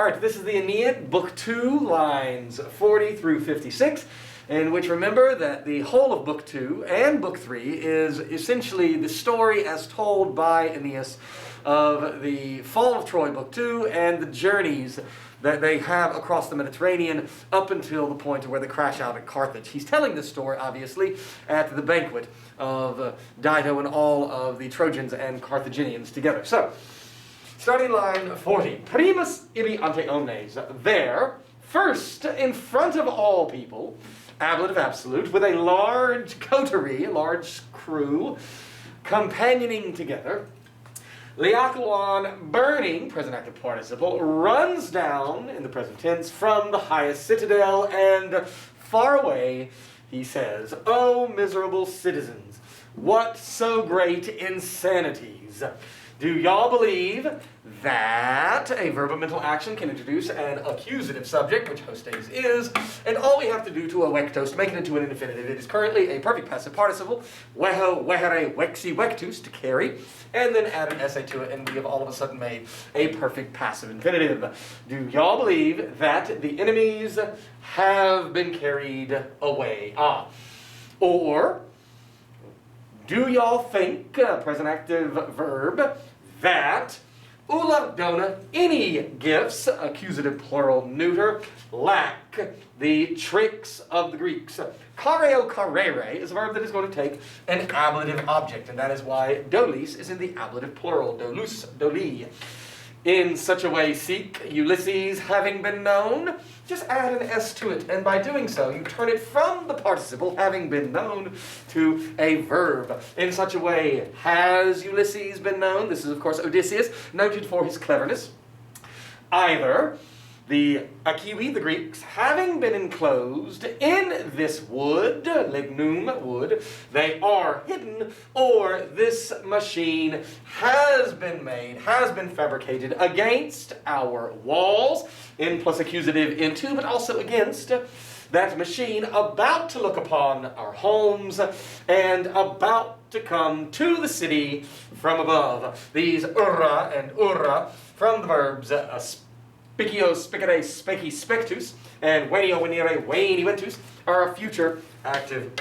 All right, this is the Aeneid, Book 2, lines 40 through 56, in which remember that the whole of Book 2 and Book 3 is essentially the story as told by Aeneas of the fall of Troy, Book 2, and the journeys that they have across the Mediterranean up until the point where they crash out at Carthage. He's telling this story, obviously, at the banquet of Dido and all of the Trojans and Carthaginians together. So, starting line 40. Primus ibi ante omnes. There, first, in front of all people, ablative absolute, with a large coterie, a large crew, companioning together, Laocoon, burning, present active participle, runs down, in the present tense, from the highest citadel, and far away, he says, O miserable citizens, what so great insanities! Do y'all believe that a verb of mental action can introduce an accusative subject, which hostes is, and all we have to do to ewectos, to make it into an infinitive, it is currently a perfect passive participle, weho, wehere, wexi, wectus, to carry, and then add an essay to it, and we have all of a sudden made a perfect passive infinitive. Do y'all believe that the enemies have been carried away? Or, do y'all think, present active verb, that ulla dona, any gifts, accusative plural neuter, lack the tricks of the Greeks? Kareo karere is a verb that is going to take an ablative object, and that is why dolis is in the ablative plural, dolus, doli. In such a way, seek Ulysses having been known, just add an S to it, and by doing so, you turn it from the participle, having been known, to a verb. In such a way, has Ulysses been known? This is, of course, Odysseus, noted for his cleverness. Either the Achaewi, the Greeks, having been enclosed in this wood, lignum wood, they are hidden, or this machine has been made, has been fabricated against our walls, in plus accusative into, but also against that machine about to look upon our homes and about to come to the city from above. These urra and urra from the verbs spicio, spicere, speci, spectus, and venio, venire, veni, ventus are future active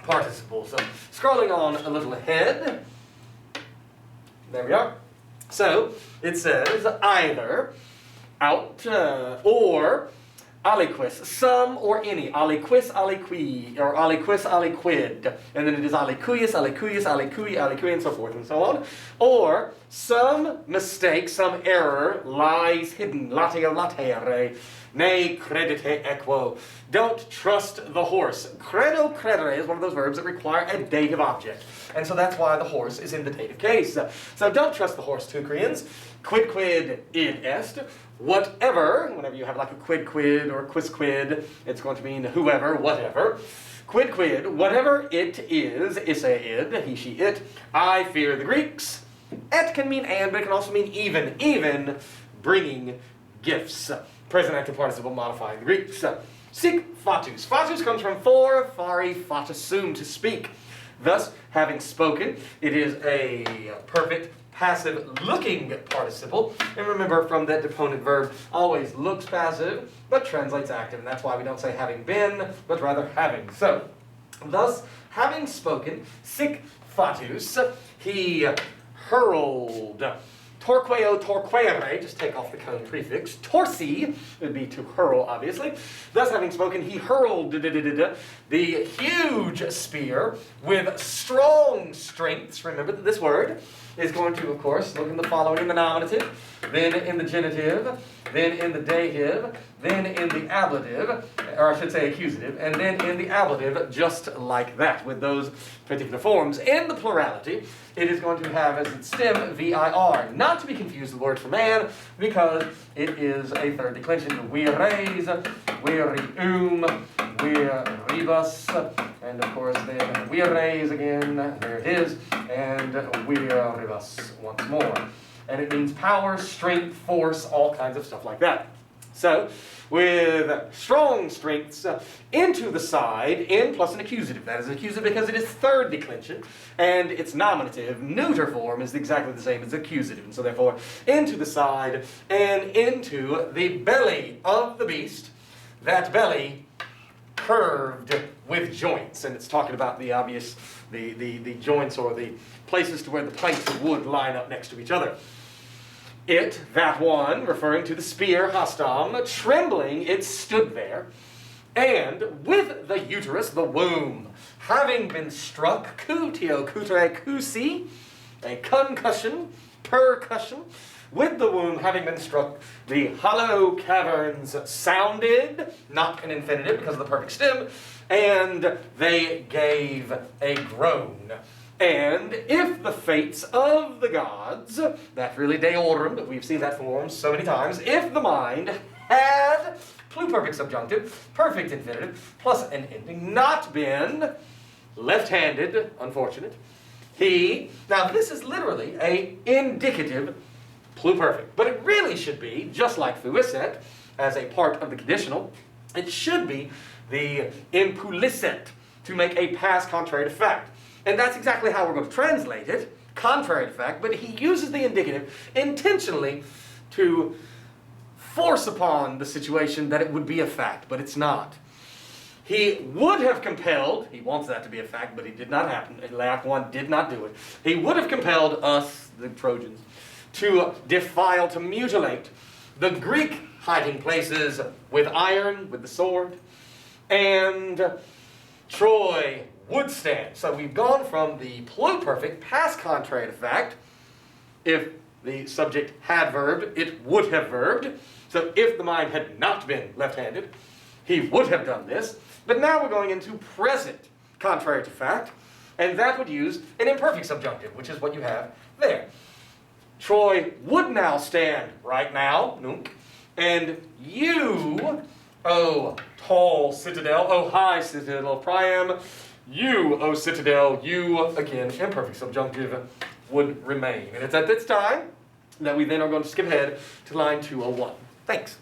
participles. So, scrolling on a little ahead, there we are. So, it says either, out, or aliquis, some or any, aliquis, aliqui, or aliquis, aliquid, and then it is alicuius, alicuius, alicui, alicui, and so forth and so on. Or some mistake, some error lies hidden, lateo latere, ne credite equo. Don't trust the horse. Credo credere is one of those verbs that require a dative object. And so that's why the horse is in the dative case. So don't trust the horse, Teucrians. Quid id est. Whatever, whenever you have like a quid or a quid, it's going to mean whoever, whatever. Quid, whatever it is, isse id, he, she, it. I fear the Greeks. Et can mean and, but it can also mean even bringing gifts. Present active participle modifying the Greeks. Sic fatus. Fatus comes from for, fari, fatusum, to speak. Thus, having spoken, it is a perfect passive looking participle. And remember, from that deponent verb, always looks passive, but translates active. And that's why we don't say having been, but rather having. So, thus, having spoken, sic fatus, he hurled. Torqueo, torquere, just take off the cone prefix. Torsi would be to hurl, obviously. Thus, having spoken, he hurled the huge spear with strong strengths. Remember that this word is going to, of course, look in the following in the nominative, then in the genitive, then in the dative, then in the ablative, or I should say accusative, and then in the ablative, just like that, with those particular forms. In the plurality, it is going to have as its stem vir, not to be confused with the word for man, because it is a third declension. Vires, virium, viribus, and of course then vires again, there it is, and viribus once more. And it means power, strength, force, all kinds of stuff like that. So, with strong strengths, into the side, in plus an accusative. That is an accusative because it is third declension, and its nominative, neuter form, is exactly the same as accusative. And so therefore, into the side, and into the belly of the beast, that belly curved with joints. And it's talking about the obvious, the joints or the places to where the planks of wood line up next to each other. It, that one, referring to the spear, hastam, trembling, it stood there, and with the uterus, the womb, having been struck, kutio, kutere, kusi, a concussion, percussion, with the womb having been struck, the hollow caverns sounded, not an infinitive because of the perfect stem, and they gave a groan. And if the fates of the gods, that really deorum, but we've seen that form so many times, if the mind had pluperfect subjunctive, perfect infinitive, plus an ending, not been left-handed, unfortunate, he, now this is literally a indicative pluperfect, but it really should be, just like fuisset, as a part of the conditional, it should be the impulisset, to make a past contrary to fact. And that's exactly how we're going to translate it, contrary to fact, but he uses the indicative intentionally to force upon the situation that it would be a fact, but it's not. He would have compelled, he wants that to be a fact, but it did not happen, and Laocoon 1 did not do it. He would have compelled us, the Trojans, to defile, to mutilate the Greek hiding places with iron, with the sword, and Troy would stand. So we've gone from the pluperfect, past contrary to fact. If the subject had verbed, it would have verbed. So if the mind had not been left-handed, he would have done this. But now we're going into present, contrary to fact, and that would use an imperfect subjunctive, which is what you have there. Troy would now stand right now, nunc, and you, O tall citadel, O high citadel of Priam, you, O citadel, you, again, imperfect subjunctive, would remain. And it's at this time that we then are going to skip ahead to line 201. Thanks.